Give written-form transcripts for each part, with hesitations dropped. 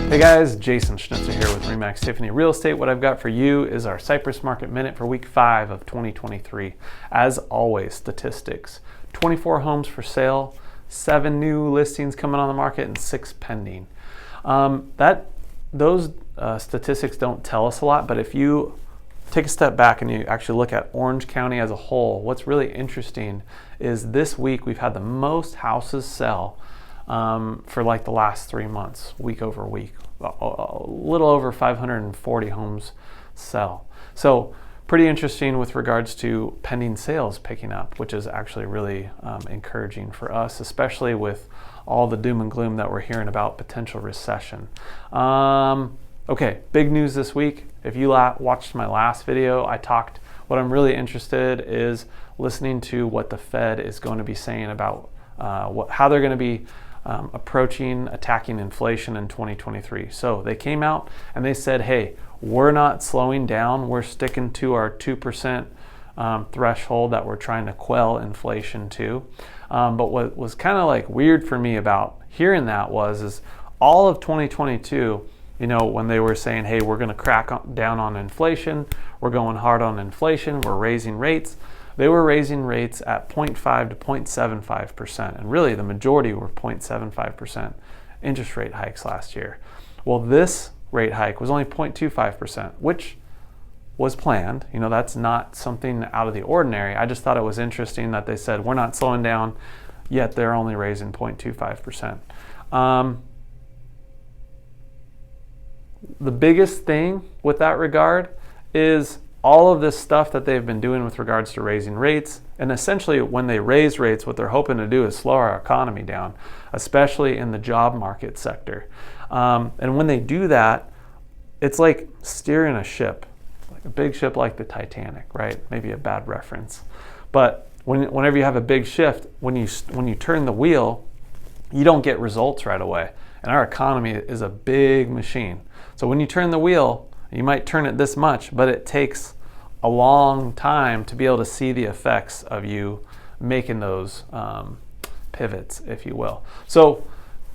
Hey guys, Jason Schnitzer here with Remax Tiffany Real Estate. What I've got for you is our Cypress Market Minute for week 5 of 2023. As always, statistics. 24 homes for sale, 7 new listings coming on the market, and 6 pending. Those statistics don't tell us a lot, but if you take a step back and you actually look at Orange County as a whole, what's really interesting is this week we've had the most houses sell for like the last 3 months, week over week. A little over 540 homes sell. So pretty interesting with regards to pending sales picking up, which is actually really encouraging for us, especially with all the doom and gloom that we're hearing about potential recession. Okay, big news this week. If you watched my last video, what I'm really interested is listening to what the Fed is going to be saying about how they're going to be attacking inflation in 2023. So they came out and they said, hey, we're not slowing down. We're sticking to our 2% threshold that we're trying to quell inflation to. But what was kind of like weird for me about hearing that is all of 2022, when they were saying, hey, we're going to crack down on inflation, we're going hard on inflation, we're raising rates. They were raising rates at 0.5 to 0.75%, and really the majority were 0.75% interest rate hikes last year. Well, this rate hike was only 0.25%, which was planned. That's not something out of the ordinary. I just thought it was interesting that they said we're not slowing down, yet they're only raising 0.25%. The biggest thing with that regard is all of this stuff that they've been doing with regards to raising rates. And essentially when they raise rates, what they're hoping to do is slow our economy down, especially in the job market sector. And when they do that, it's like steering a ship, like a big ship like the Titanic, right? Maybe a bad reference. But whenever you have a big shift, when you turn the wheel, you don't get results right away. And our economy is a big machine. So when you turn the wheel, you might turn it this much, but it takes a long time to be able to see the effects of you making those pivots, if you will. So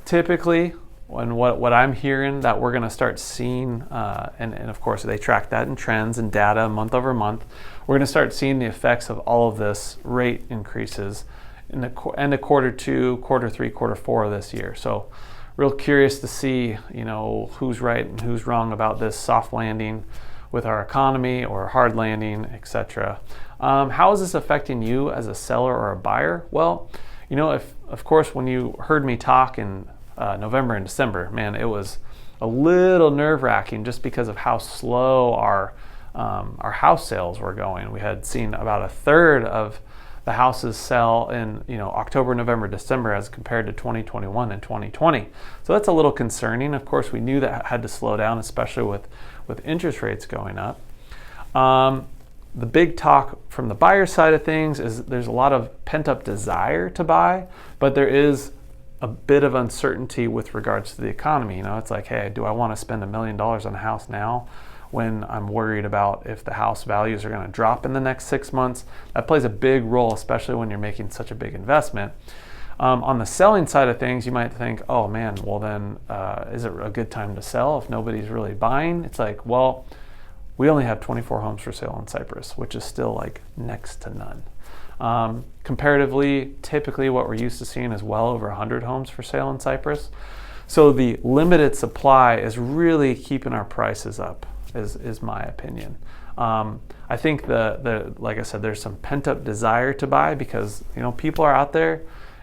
typically, what I'm hearing that we're going to start seeing, and of course they track that in trends and data month over month, we're going to start seeing the effects of all of this rate increases in the end of quarter 2, quarter 3, quarter 4 of this year. So real curious to see, who's right and who's wrong about this soft landing with our economy or hard landing, etc. How is this affecting you as a seller or a buyer? Well, of course, when you heard me talk in November and December, man, it was a little nerve-wracking just because of how slow our house sales were going. We had seen about a third of the houses sell in October, November, December as compared to 2021 and 2020. So that's a little concerning. Of course, we knew that had to slow down, especially with interest rates going up. The big talk from the buyer side of things is there's a lot of pent-up desire to buy, but there is a bit of uncertainty with regards to the economy. It's like, hey, do I want to spend $1 million on a house now when I'm worried about if the house values are going to drop in the next 6 months? That plays a big role, especially when you're making such a big investment. On the selling side of things, you might think, oh man, well then is it a good time to sell if nobody's really buying? It's like, well, we only have 24 homes for sale in Cypress, which is still like next to none. Comparatively, typically what we're used to seeing is well over 100 homes for sale in Cypress. So the limited supply is really keeping our prices up, is my opinion. I think like I said, there's some pent-up desire to buy because people are out there.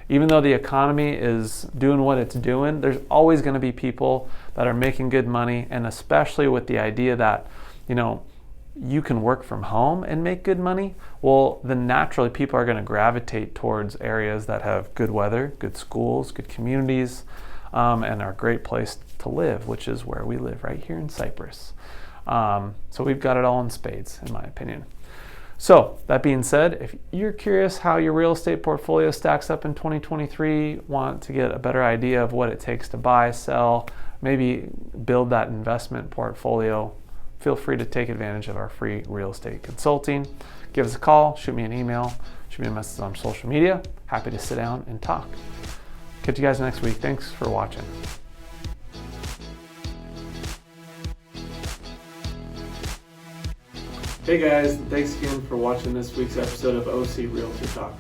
Even though the economy is doing what it's doing, there's always going to be people that are making good money, and especially with the idea that you can work from home and make good money, well, then naturally people are going to gravitate towards areas that have good weather, good schools, good communities, and are a great place to live, which is where we live right here in Cypress. So we've got it all in spades, in my opinion. So that being said, if you're curious how your real estate portfolio stacks up in 2023, want to get a better idea of what it takes to buy, sell, maybe build that investment portfolio, feel free to take advantage of our free real estate consulting. Give us a call, shoot me an email, shoot me a message on social media. Happy to sit down and talk. Catch you guys next week. Thanks for watching. Hey guys, thanks again for watching this week's episode of O.C Realtor Talk.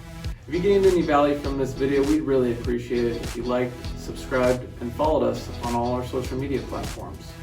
If you gained any value from this video, we'd really appreciate it if you liked, subscribed, and followed us on all our social media platforms.